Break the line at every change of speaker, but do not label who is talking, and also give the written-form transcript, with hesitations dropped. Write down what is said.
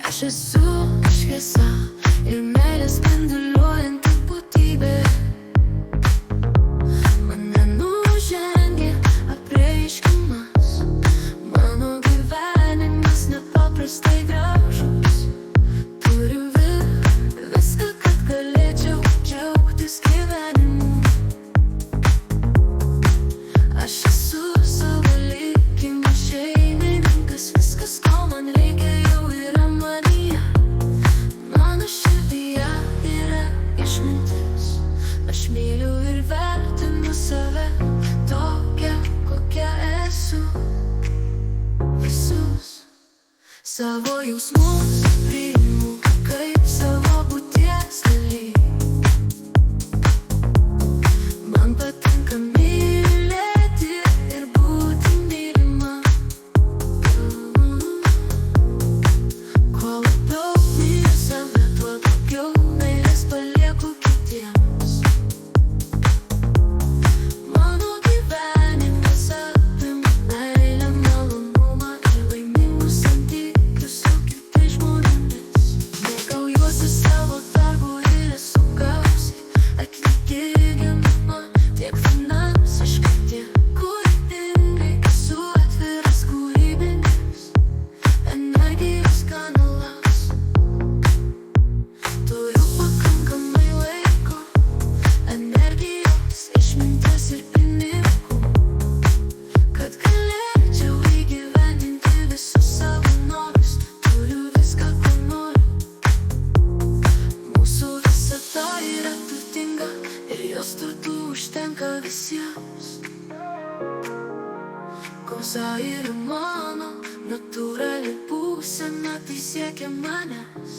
Aš esu šviesa ir meilės spinduliuojanti būtybė. Mane nužengia apreiškimas, mano gyvenimas nepaprastai gražus. Turiu viską, kad galėčiau džiaugtis gyvenimu. Aš esu savo likimo šeimininkas, viskas, ko man reikia, jau yra manyje. Mano širdyje yra išmintis, aš myliu ir vertinu save tokią, kokia esu. Visus savo jausmus priimu kaip savo būties dalį. Man patinka mylėti ir būti mylima. Kuo labiau myliu save, tuo daugiau meilės palieku kitiems. Mano gyvenimas apima meilę, malonumą ir laimingus santykius su kitais žmonėmis. Mėgaujuosi savo darbu ir esu gausiai atlyginama, tiek finansiškai, tiek kūrybingai. Esu atviras kūrybinis energijos kanalas. Turiu pakankamai laiko, energijos, išminties ir pinigų, kad galėčiau įgyvendinti visus savo norus. Turiu viską, ko noriu. Mūsų visata yra turtinga ir jos turtų užtenka visiems. Gausa yra mano natūrali būsena, tai siekia manęs.